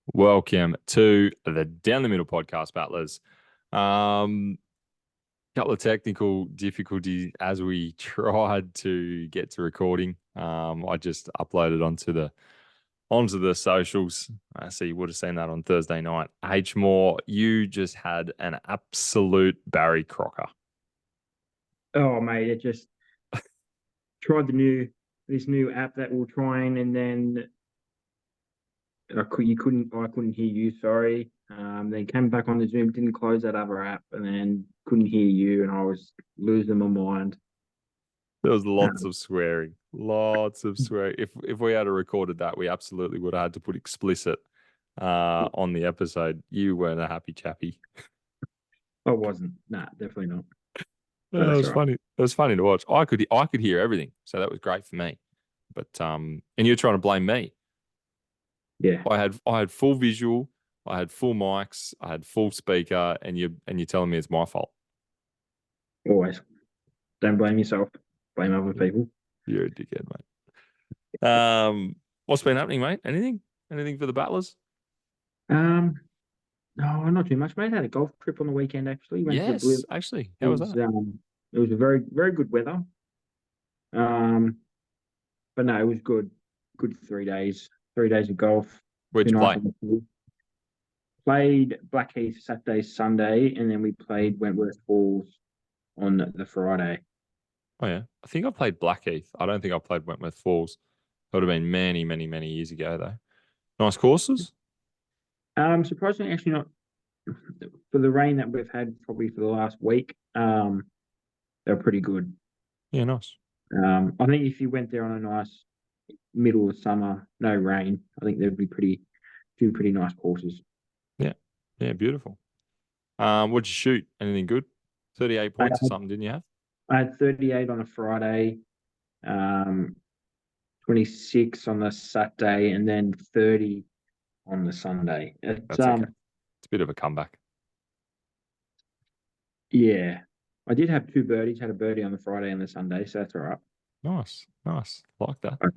Welcome to the Down the Middle podcast, battlers. Couple of technical difficulties as we tried to get to recording. I just uploaded onto the socials. So you would have seen that on Thursday night. H Moore, you just had an absolute Barry Crocker. Oh, mate, it just tried this new app that we're trying, and then I couldn't hear you. Sorry. Then came back on the Zoom, didn't close that other app, and then couldn't hear you, and I was losing my mind. There was lots of swearing, lots of swearing. If we had recorded that, we absolutely would have had to put explicit on the episode. You weren't a happy chappy. I wasn't. Nah, definitely not. It was funny. It was funny to watch. I could hear everything, so that was great for me. But and you're trying to blame me. Yeah, I had full visual, I had full mics, I had full speaker, and you're telling me it's my fault. always. Don't blame yourself. Blame other people. You're a dickhead, mate. What's been happening, mate? Anything? Anything for the battlers? No, not too much, mate. Had a golf trip on the weekend actually. Went to the Blue. Yes, actually. It How was was that? it was a very very good weather. Um, but no, it was good. Good 3 days. 3 days of golf. Where'd Been you nice play? on the pool. Played Blackheath Saturday, Sunday, and then we played Wentworth Falls on the Friday. Oh yeah, I think I played Blackheath. I don't think I played Wentworth Falls. That would have been many, many, many years ago, though. Nice courses. Surprisingly, actually not for the rain that we've had probably for the last week. They're pretty good. Yeah, nice. I think if you went there on a nice middle of summer, no rain, I think there'd be two pretty nice courses. Yeah, yeah, beautiful. What'd you shoot? Anything good? 38 I points or had, something, didn't you have? I had 38 on a Friday, um, 26 on the Saturday, and then 30 on the Sunday. That's okay. It's a bit of a comeback. Yeah, I did have two birdies. Had a birdie on the Friday and the Sunday, so that's all right. Nice, nice. Like that. But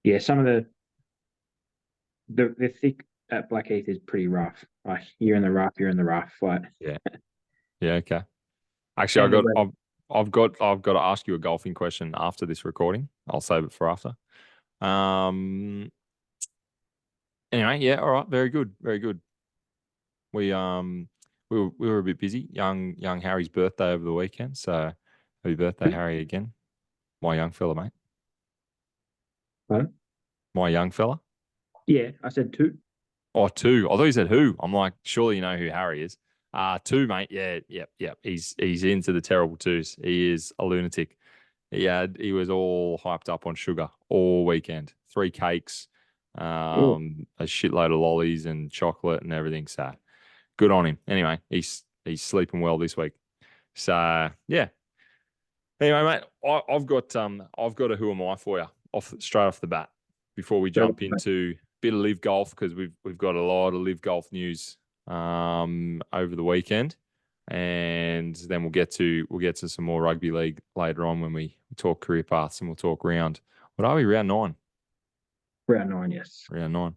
yeah, some of the thick at Blackheath is pretty rough. Like you're in the rough, you're in the rough. Like Yeah. Yeah, okay. Actually, and the weather. I've got to ask you a golfing question after this recording. I'll save it for after. Um anyway, yeah, all right, very good, very good. We we were a bit busy. Young Harry's birthday over the weekend, so happy birthday, Harry, again. My young fella, mate. Pardon? My young fella. Yeah, I said two. Oh, two. I thought you said who. I'm like, surely you know who Harry is. Two, mate. Yeah, yeah. He's into the terrible twos. He is a lunatic. He was all hyped up on sugar all weekend. 3 cakes, Oh, a shitload of lollies and chocolate and everything. So good on him. Anyway, he's sleeping well this week. So yeah. Anyway, mate, I've got a who am I for you straight off the bat before we jump into a bit of live golf, because we've got a lot of live golf news over the weekend, and then we'll get to some more rugby league later on when we talk career paths, and we'll talk round. What are we? Round 9. round 9, yes. Round 9.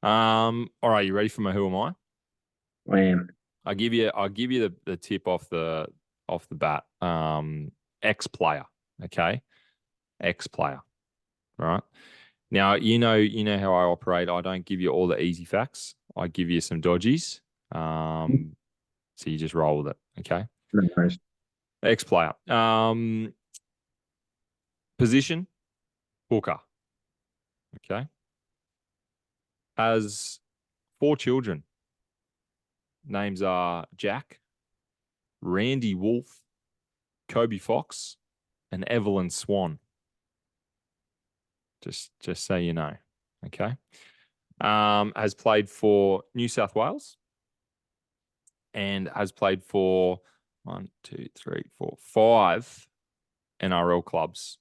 All right, you ready for my who am I? I am. I'll give you the tip off the bat. Ex-player, okay? Ex-player, right? Now, you know how I operate. I don't give you all the easy facts. I give you some dodgies. So you just roll with it, okay? No worries. Ex-player. Position, hooker, okay? Has 4 children. Names are Jack, Randy Wolf, Kobe Fox, and Evelyn Swan. Just so you know, okay? Has played for New South Wales and has played for 5 NRL clubs,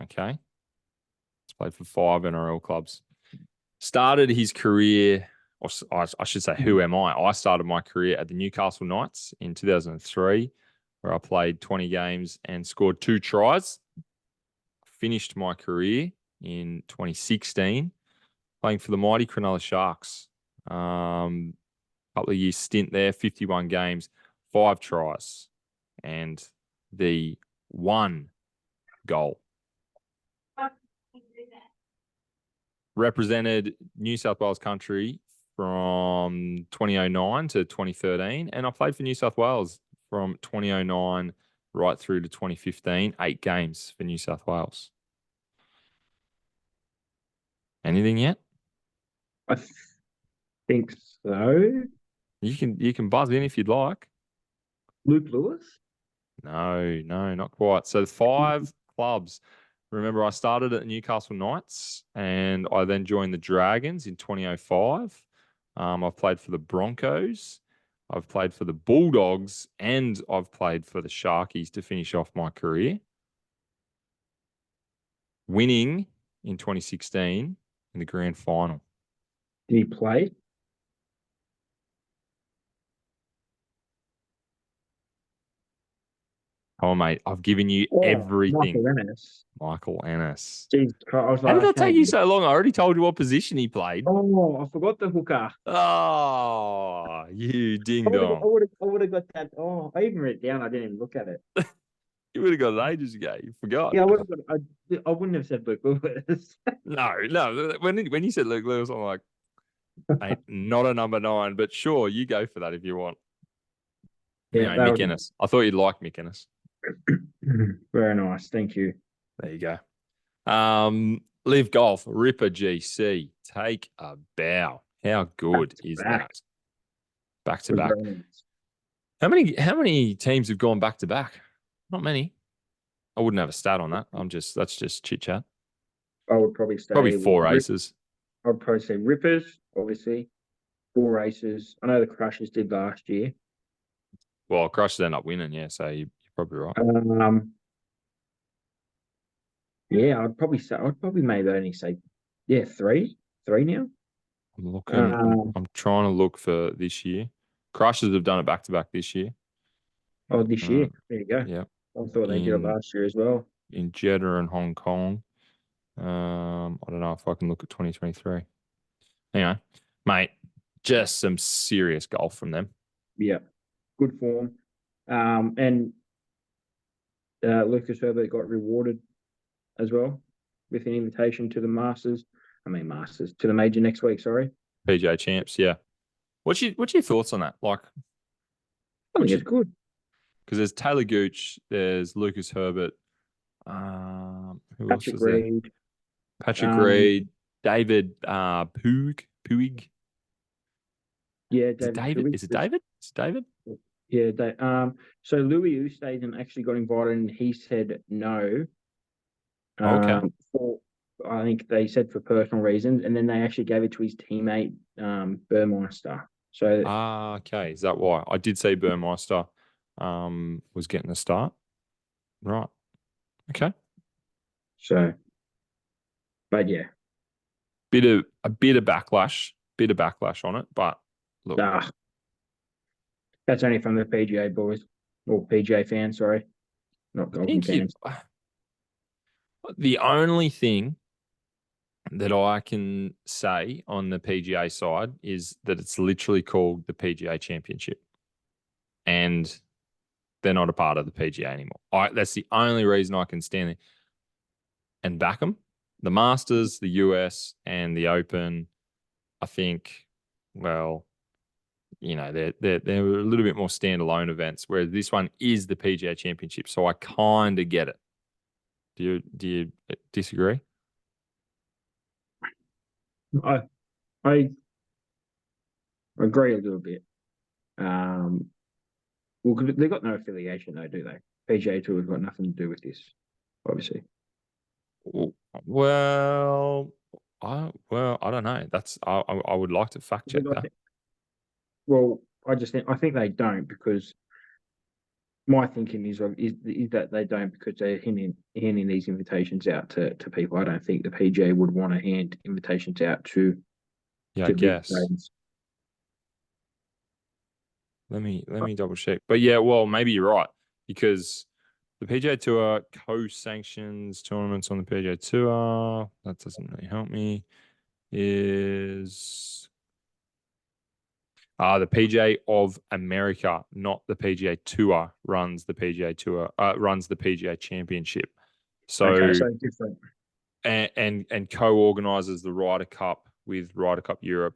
okay? He's played for 5 NRL clubs. Started his career, or I should say, who am I? I started my career at the Newcastle Knights in 2003, where I played 20 games and scored 2 tries. Finished my career in 2016 playing for the mighty Cronulla Sharks. Couple of years stint there, 51 games, 5 tries, and the 1 goal. Represented New South Wales country from 2009 to 2013, and I played for New South Wales from 2009 right through to 2015, 8 games for New South Wales. Anything yet? I think so. You can buzz in if you'd like. Luke Lewis? No, not quite. So 5 clubs. Remember, I started at Newcastle Knights and I then joined the Dragons in 2005. I've played for the Broncos. I've played for the Bulldogs and I've played for the Sharkies to finish off my career. Winning in 2016 in the grand final. Did he play? Oh, mate, I've given you everything. Michael Ennis. Michael Ennis. Jeez, I was How like, did that take you so long? I already told you what position he played. Oh, I forgot the hooker. Oh, you ding I dong. would have got that. Oh, I even wrote it down. I didn't even look at it. You would have got it ages ago. You forgot. Yeah, I wouldn't have said Luke Lewis. No. When you said Luke Lewis, I'm like, mate, not a number 9, but sure, you go for that if you want. Yeah, anyway, Mick Ennis. I thought you'd like Mick Ennis. Very nice. Thank you. There you go. Live Golf, Ripper GC. Take a bow. How good is that? Back to back. How many teams have gone back to back? Not many. I wouldn't have a stat on that. That's just chit chat. I would probably say 4 races. I'd probably say Rippers, obviously. 4 races. I know the Crushers did last year. Well, Crushers end up winning, yeah. So you're probably right. Yeah, I'd probably maybe only say, 3 now. I'm looking. I'm trying to look for this year. Crushers have done it back to back this year. Oh, this year. There you go. Yeah. I thought they did it last year as well. In Jeddah and Hong Kong. I don't know if I can look at 2023. Anyway, mate, just some serious golf from them. Yeah, good form. And Lucas Herbert got rewarded as well with an invitation to the Masters. To the major next week. Sorry, PGA Champs. Yeah. What's your thoughts on that? Like, I think it's good because there's Taylor Gooch, there's Lucas Herbert. Who else was Reed. there? Patrick Reed, David Puig. Yeah, Is it David? Is it David? Is it David? Yeah. So Louis Oosthuizen actually got invited, and he said no. Okay. I think they said for personal reasons, and then they actually gave it to his teammate Burmeister. So okay. Is that why? I did see Burmeister was getting a start. Right. Okay. So, but yeah, a bit of backlash on it, but look, that's only from the PGA boys or PGA fans. Sorry, not golfing fans. The only thing that I can say on the PGA side is that it's literally called the PGA Championship, and they're not a part of the PGA anymore. That's the only reason I can stand there and back them. The Masters, the US, and the Open, I think, well, you know, they're a little bit more standalone events, whereas this one is the PGA Championship. So I kind of get it. Do you disagree? I agree a little bit. Well, they've got no affiliation though, do they? PGA Tour has got nothing to do with this, obviously. Well, I don't know. I would like to fact check that. Well, I think they don't, because my thinking is that they don't, because they're handing these invitations out to people. I don't think the PGA would want to hand invitations out to. Yeah, I guess. Let me double check. But yeah, well, maybe you're right, because the PGA Tour co-sanctions tournaments on the PGA Tour. That doesn't really help me. is the PGA of America, not the PGA Tour, runs the PGA Tour, runs the PGA Championship. So Okay, so different. and co-organizes the Ryder Cup with Ryder Cup Europe,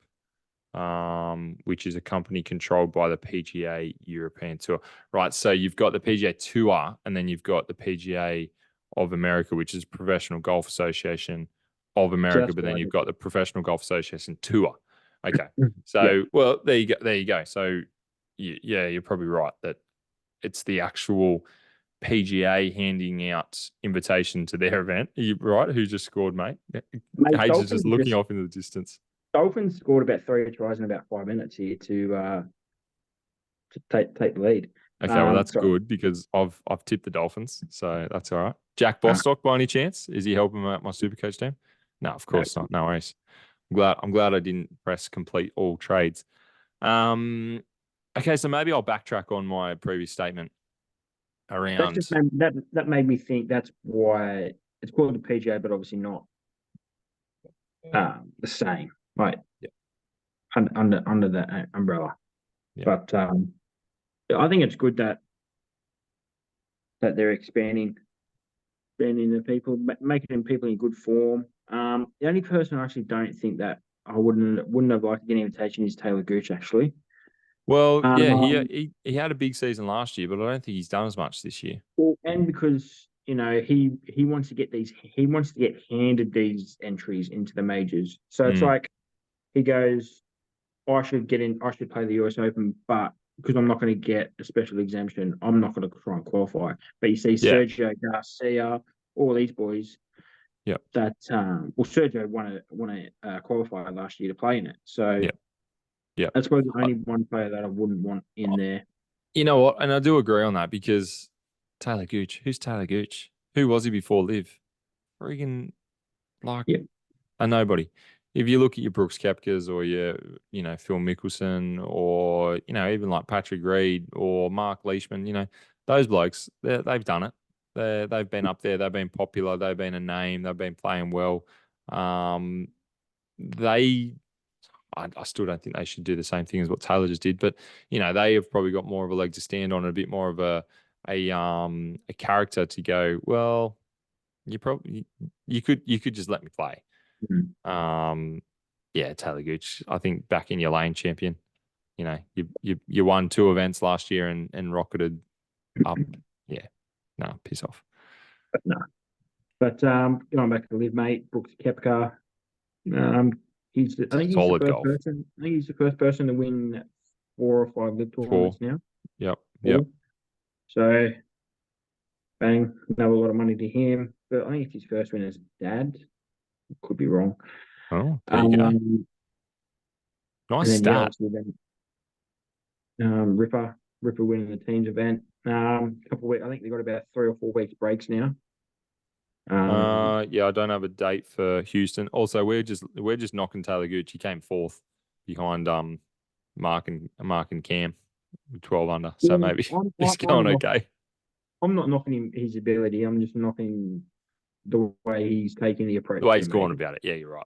which is a company controlled by the PGA European Tour. Right. So you've got the PGA Tour, and then you've got the PGA of America, which is Professional Golf Association of America, Just but then like you've got the Professional Golf Association Tour. Okay. Yep. So, well, there you go. There you go. So, yeah, you're probably right that it's the actual PGA handing out invitation to their event. Are you right? Who just scored, mate? Mate, Hayes is just looking off into the distance. Dolphins scored about 3 tries in about 5 minutes here to take the lead. Okay, well that's Sorry. good because I've tipped the Dolphins, so that's all right. Jack Bostock, by any chance, is he helping out my Supercoach team? No, of course not. No worries. I'm glad I didn't press complete all trades. Okay, so maybe I'll backtrack on my previous statement That around. just made, that made me think that's why it's called the PGA, but obviously not the same, right? Yeah. Under that umbrella. Yeah. But I think it's good that they're expanding the people, making people in good form. The only person I actually don't think that I wouldn't have liked to get an invitation is Taylor Gooch, actually. Well, yeah, Um, he had a big season last year, but I don't think he's done as much this year. well, and because he wants to get handed these entries into the majors. So it's like he goes, I should play the US Open, but because I'm not going to get a special exemption, I'm not going to try and qualify. But you see Yeah. Sergio Garcia, all these boys. Yeah. That Sergio won a qualifier last year to play in it. So yeah. that's probably the only one player that I wouldn't want in there. You know what? And I do agree on that because Taylor Gooch, who's Taylor Gooch? Who was he before Liv? Freaking like a nobody. If you look at your Brooks Koepkas or your, Phil Mickelson or, even like Patrick Reed or Mark Leishman, those blokes, they've done it. They've been up there. They've been popular. They've been a name. They've been playing well. I still don't think they should do the same thing as what Taylor just did, but they have probably got more of a leg to stand on, a bit more of a character to go. Well, you could just let me play. Mm-hmm. Yeah, Taylor Gooch, I think back in your lane, champion. You won 2 events last year and rocketed up. Yeah, no, piss off. But going back to Liv, mate, Brooks Koepka. I think he's the Solid first golf. person. I think he's the first person to win 4 or 5 Liv tournaments now. Yep. So, bang, another lot of money to him. But I think it's his first win as dad. Could be wrong. Oh, there you go. Nice and then, stat. obviously then, Ripper winning the team's event. Couple of weeks. I think they got about 3 or 4 weeks breaks now. Yeah, I don't have a date for Houston. Also, we're just knocking Taylor Gooch. He came 4th behind Mark and Cam, 12 under. So maybe he's going okay. I'm not knocking his ability. I'm just knocking the way he's taking the approach. The way he's going about it. Yeah, you're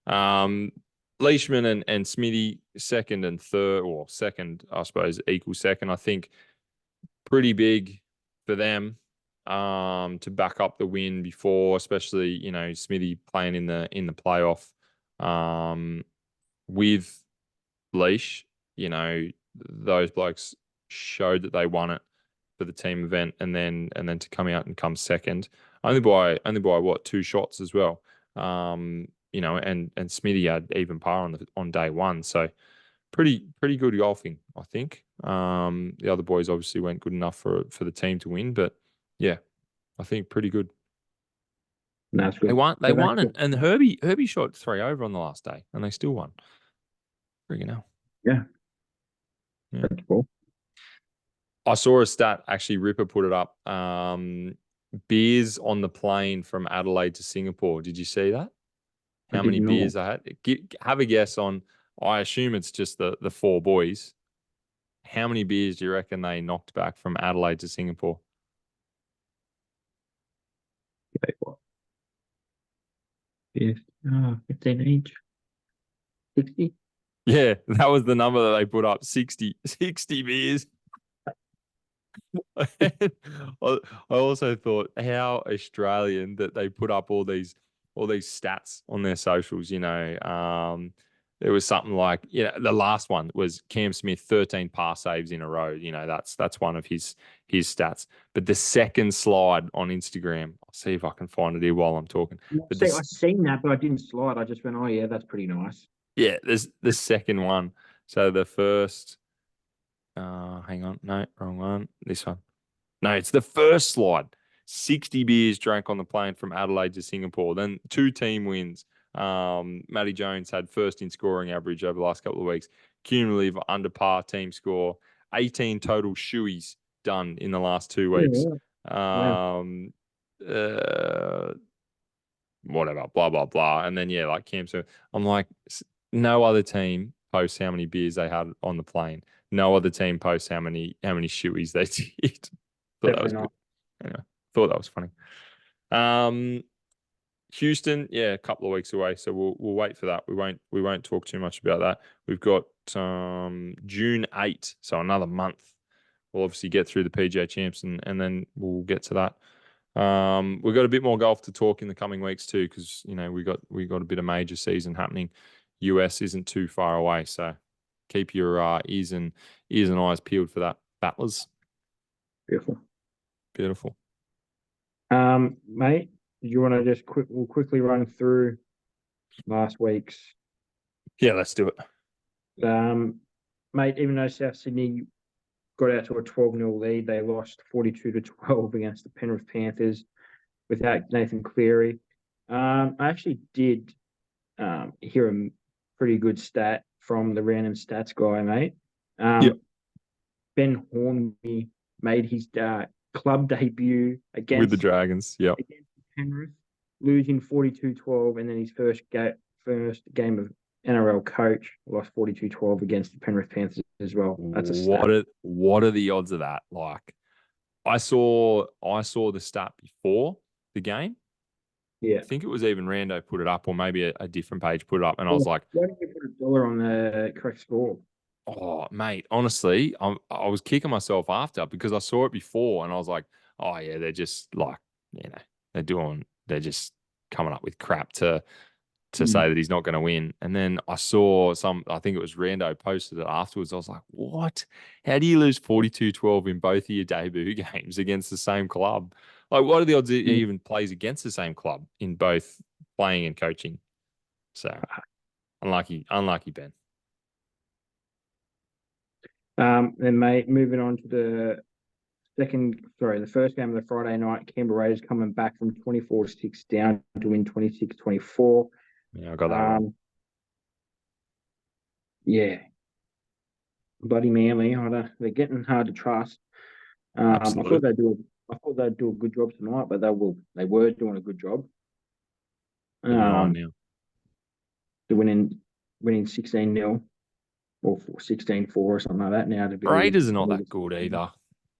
right. Leishman and Smithy, second and third, or second, I suppose, equal second. I think pretty big for them to back up the win before, especially Smithy playing in the playoff with Leash. Those blokes showed that they won it for the team event, and then to come out and come second, only by what, 2 shots as well. And Smithy had even par on day 1, so pretty good golfing, I think. The other boys obviously weren't good enough for the team to win, but yeah, I think pretty good. That's good. They won, and Herbie shot 3 over on the last day, and they still won. Freaking hell. Yeah. That's cool. I saw a stat, actually, Ripper put it up. Beers on the plane from Adelaide to Singapore. Did you see that? How many beers I had? Have a guess on, I assume it's just the 4 boys. How many beers do you reckon they knocked back from Adelaide to Singapore? Yes. 15 each. 60. Yeah, that was the number that they put up. 60 beers. I I also thought how Australian that they put up all these stats on their socials. There was something like the last one was Cam Smith 13 pass saves in a row. That's one of his stats. But the second slide on Instagram, I'll see if I can find it here while I'm talking. But See, I this, seen that, but I didn't slide. I just went, oh yeah, that's pretty nice. yeah, there's the second one. So the first, hang on, no, wrong one. This one. No, it's the first slide. 60 beers drank on the plane from Adelaide to Singapore. Then 2 team wins. Matty Jones had first in scoring average over the last couple of weeks. Cumulative under par team score. 18 total shoeies done in the last 2 weeks. Yeah. Wow. Um, uh, Whatever, blah, blah, blah. And then, yeah, like Cam said, I'm like, no other team posts how many beers they had on the plane. No other team posts how many shoeies they did. Thought that was Definitely good. not. Anyway, thought that was funny. Houston, yeah, a couple of weeks away, so we'll wait for that. We won't talk too much about that. We've got June 8, so another month. We'll obviously get through the PGA Champs and then we'll get to that. We've got a bit more golf to talk in the coming weeks too, because we got a bit of major season happening. US isn't too far away, so keep your ears and eyes peeled for that, battlers. Beautiful. Beautiful. Mate, do you want to just we'll quickly run through last week's Yeah, let's do it. mate, even though South Sydney got out to a 12-0 lead, they lost 42-12 against the Penrith Panthers without Nathan Cleary. I actually did hear a pretty good stat from the random stats guy, mate. Yep. Ben Hornby made his club debut With the against Dragons. Yep. Penrith, losing 42-12, and then his first game of NRL coach lost 42-12 against the Penrith Panthers as well. That's a stat. What are the odds of that? Like, I saw the stat before the game. Yeah. I think it was even Rando put it up, or maybe a different page put it up, and I was like, why didn't you put $1 on the correct score? "Oh, mate, honestly, I was kicking myself after because I saw it before, and I was like, oh yeah, they're just like, they're just coming up with crap to say that he's not going to win." And then I saw I think it was Rando posted it afterwards. I was like, what? How do you lose 42-12 in both of your debut games against the same club? Like, what are the odds he even plays against the same club in both playing and coaching? So unlucky Ben. Then, mate, moving on to the first game of the Friday night, Canberra Raiders coming back from 24-6 down to win 26-24. Yeah, I got that wrong. Yeah, bloody Manly. They're getting hard to trust. I thought they'd do a good job tonight, but they were doing a good job. They're behind now. They're winning 16-0 or 16-4 or something like that now. Raiders are not that good either.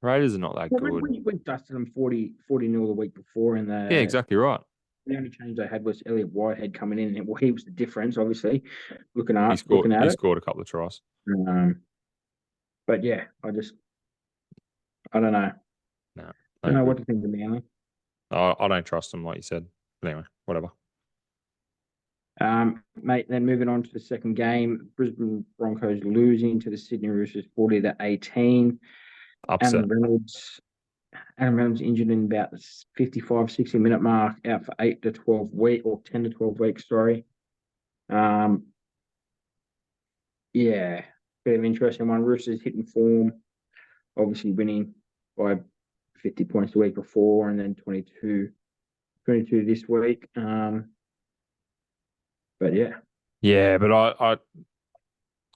Raiders are not that good. We dusted them 40-0 the week before, and Yeah, exactly right. the only change they had was Elliot Whitehead coming in, and he was the difference, obviously. He scored it. a couple of tries. But yeah, I don't know. No, I don't know what to think of Manly. I don't trust them, like you said. But anyway, whatever. Mate, then moving on to the second game, Brisbane Broncos losing to the Sydney Roosters 40-18. Upset. Adam Reynolds injured in about the 55, 60-minute mark, out for 8 to 12 weeks, or 10 to 12 weeks, sorry. Yeah, bit of an interesting one. Roosters hitting form, obviously winning by 50 points the week before, and then 22 this week. But yeah. Yeah, but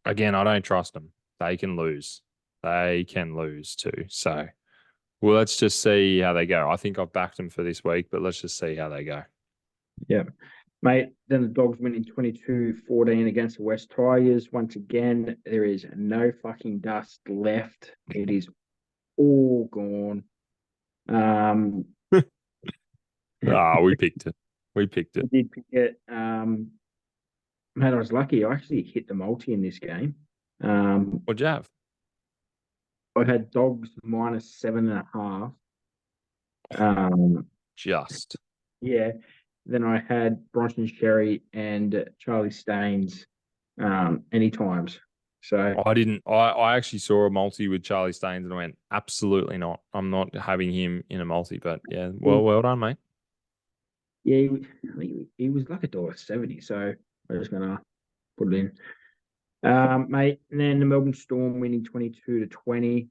I don't trust them. They can lose. They can lose too. So, well, let's just see how they go. I think I've backed them for this week, but let's just see how they go. Yeah. Mate, then the Dogs winning 22-14 against the West Tigers. Once again, there is no fucking dust left. It is all gone. We picked it. We picked I it. did pick it. Man, I was lucky. I actually hit the multi in this game. What'd you have? I had dogs -7.5. Um, Just. yeah. Then I had Bronson Sherry and Charlie Staines any times. So I didn't. I actually saw a multi with Charlie Staines and I went, absolutely not. I'm not having him in a multi. But yeah, well done, mate. yeah, I think he was like $1.70. So I'm just gonna put it in. Mate, and then the Melbourne Storm winning 22-20,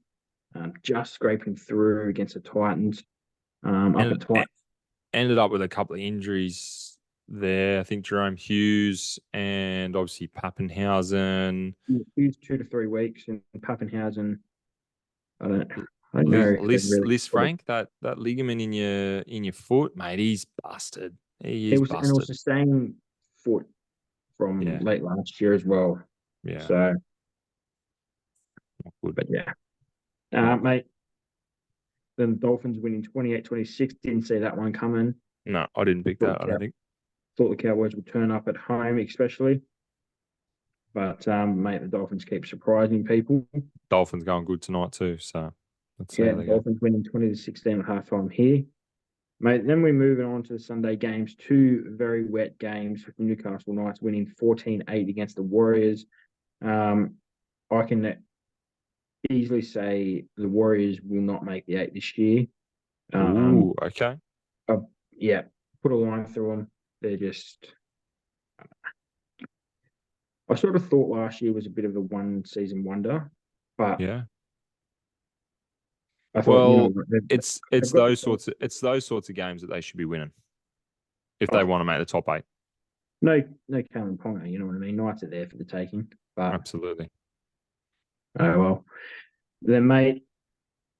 just scraping through against the Titans. Up And at Titans. ended up with a couple of injuries there. I think Jerome Hughes and obviously Pappenhausen. He's 2 to 3 weeks, and Pappenhausen. I don't know if they really Liz put it. Frank, that ligament in your foot, mate, he's busted. He It is was, and it was busted. the same foot from Yeah, late last year as well. yeah, So, not good. but yeah, Not good. mate. Then the Dolphins winning 28-26. Didn't see that one coming. No, I didn't pick Thought that. I don't think. thought the Cowboys would turn up at home, especially. But mate, the Dolphins keep surprising people. Dolphins going good tonight too. So let's see Yeah, how the they go. Dolphins winning 20-16 at halftime here. Mate, then we're moving on to the Sunday games. Two very wet games. Newcastle Knights winning 14-8 against the Warriors. I can easily say the Warriors will not make the 8 this year. Ooh, okay. Uh, yeah, put a line through them. They're just. I sort of thought last year was a bit of a one-season wonder, but Yeah. I thought, Well, they've, it's they've got those sorts of games that they should be winning if they oh, want to make the top 8. no Kalen Ponga, you know what I mean? Knights are there for the taking, but Absolutely. oh well. Then, mate,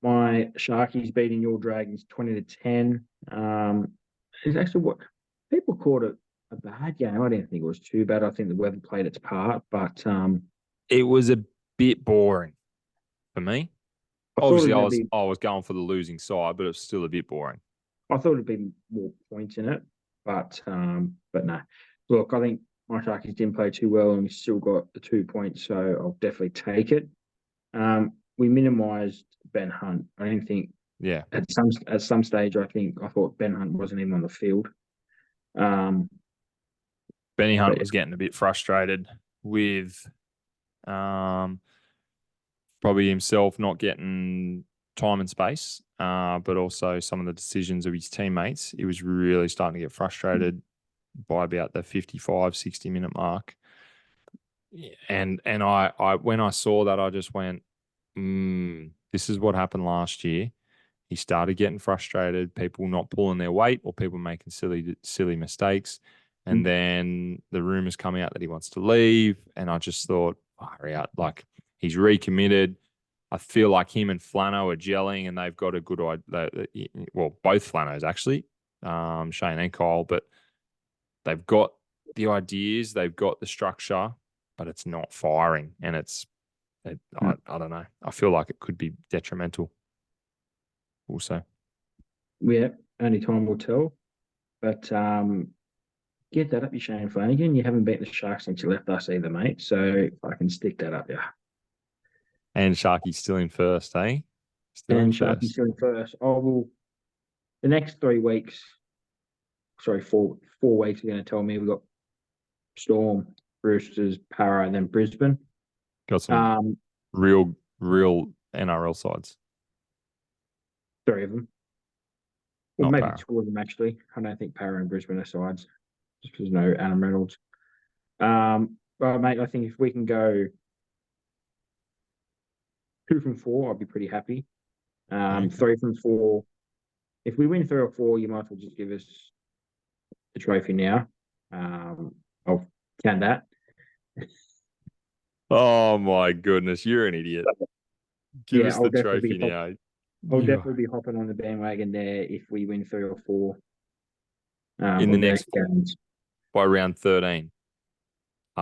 my Sharkies beating your Dragons 20-10. It's actually what people called it a bad game. I didn't think it was too bad. I think the weather played its part, but It was a bit boring for me. I thought Obviously, it'd be I was going for the losing side, but it was still a bit boring. I thought it'd be more points in it, but no. Look, I think my Sharkies didn't play too well, and we still got the 2 points, so I'll definitely take it. We minimised Ben Hunt. I didn't think Yeah. at some stage. I thought Ben Hunt wasn't even on the field. Um, Benny Hunt but was getting a bit frustrated with um, probably himself not getting time and space, but also some of the decisions of his teammates. He was really starting to get frustrated by about the 55, 60-minute mark. And I when I saw that, I just went, this is what happened last year. He started getting frustrated, people not pulling their weight or people making silly mistakes. And then the rumors coming out that he wants to leave. And I just thought, hurry out. Like, he's recommitted. I feel like him and Flano are gelling and they've got a good idea. Well, both Flanos actually, Shane and Kyle, but they've got the ideas, they've got the structure, but it's not firing. And I don't know. I feel like it could be detrimental also. yeah, only time will tell. But get that up, you Shane Flanagan. You haven't beaten the Sharks since you left us either, mate. So if I can stick that up, yeah. And Sharky's still in first, eh? Still in And Sharky's first. still in first. Oh well, the next 3 weeks, sorry, 4 weeks are going to tell me we've got Storm, Roosters, Para, and then Brisbane. Got some Um, real NRL sides. 3 of them. Well, Not maybe Para. 2 of them actually. I don't think Para and Brisbane are sides, just because no Adam Reynolds. But mate, I think if we can go 2 from 4, I'll be pretty happy. Okay. 3 from 4. If we win 3 or 4, you might as well just give us the trophy now. I'll count that. Oh my goodness, you're an idiot. Give Yeah, us the trophy now. I'll You definitely be hopping on the bandwagon there if we win 3 or 4 in the of the next next games. by round 13, Yep,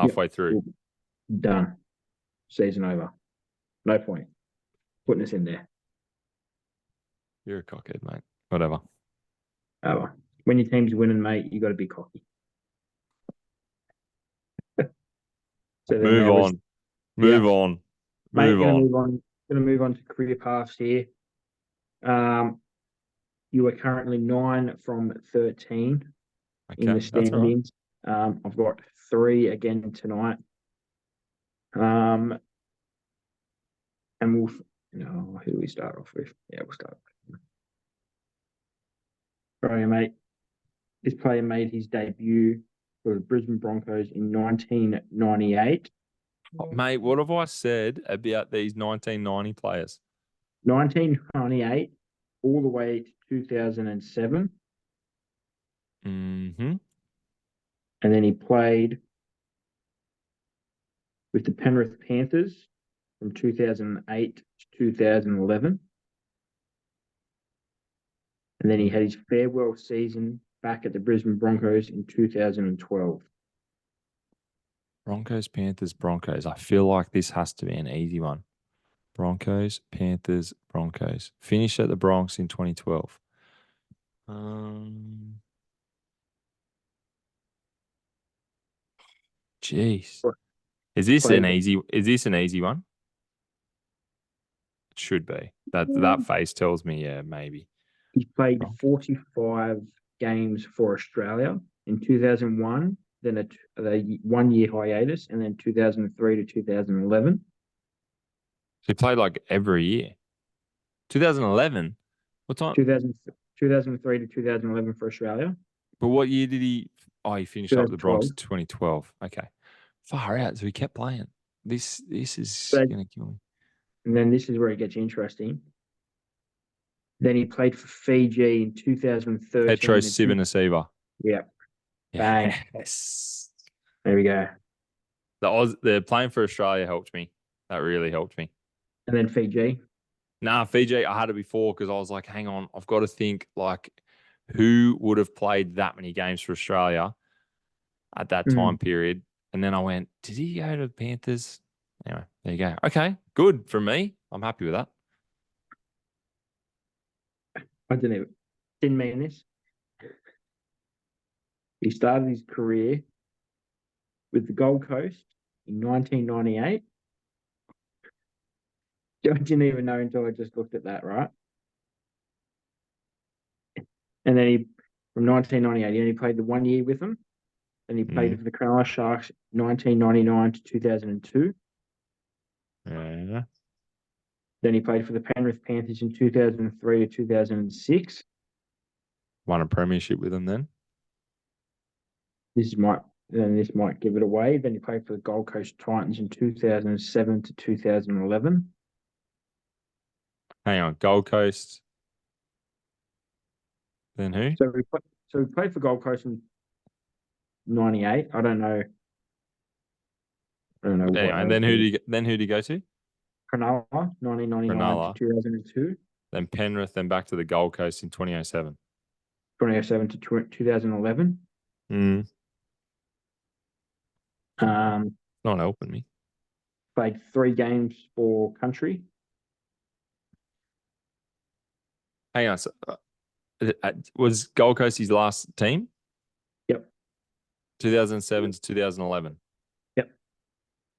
halfway through. done. Season over. No point putting us in there. You're a cockhead, mate. Whatever. Over. when your team's winning, mate, you got to be cocky. So then Move there was, on. yeah, Move on. mate. Move on. Gonna move on to career paths here. You are currently 9 from 13 in Okay, the that's all right. standings. I've got 3 again tonight. And we'll, who do we start off with? Yeah, we'll start. Right, mate. This player made his debut for the Brisbane Broncos in 1998. Mate, what have I said about these 1990 players? 1998 all the way to 2007. Mm-hmm. And then he played with the Penrith Panthers from 2008 to 2011. And then he had his farewell season back at the Brisbane Broncos in 2012. Broncos, Panthers, Broncos. I feel like this has to be an easy one. Broncos, Panthers, Broncos. Finished at the Bronx in 2012. Jeez. Is this an easy one? It should be. That face tells me, yeah, maybe. He played 45 games for Australia in 2001, then a 1 year hiatus, and then 2003 to 2011. So he played like every year. 2011? What time? 2003 to 2011 for Australia. But what year did he? Oh, he finished up with the Bronx in 2012. Okay. Far out. So he kept playing. This is going to kill me. And then this is where it gets interesting. Then he played for Fiji in 2013. Petro Civoniceva. Yeah. Bang. Yes. There we go. The playing for Australia helped me. That really helped me. And then Fiji. Nah, Fiji, I had it before because I was like, hang on, I've got to think like who would have played that many games for Australia at that time period. And then I went, did he go to the Panthers? Anyway, there you go. Okay, good for me. I'm happy with that. I didn't mean this. He started his career with the Gold Coast in 1998. I didn't even know until I just looked at that, right? And then from 1998, he only played the 1 year with them. Then he played for the Cronulla Sharks 1999 to 2002. Yeah. Then he played for the Penrith Panthers in 2003 to 2006. Won a premiership with them then. This might give it away. Then he played for the Gold Coast Titans in 2007 to 2011. Hang on, Gold Coast. Then who? So he played for Gold Coast in 98. I don't know. Anyway, and then who did he go to? Cronulla, 1999 to 2002. Then Penrith, then back to the Gold Coast in 2007. 2007 to 2011. Not helping me. Played 3 games for country. Hang on. So, was Gold Coast his last team? Yep. 2007 to 2011.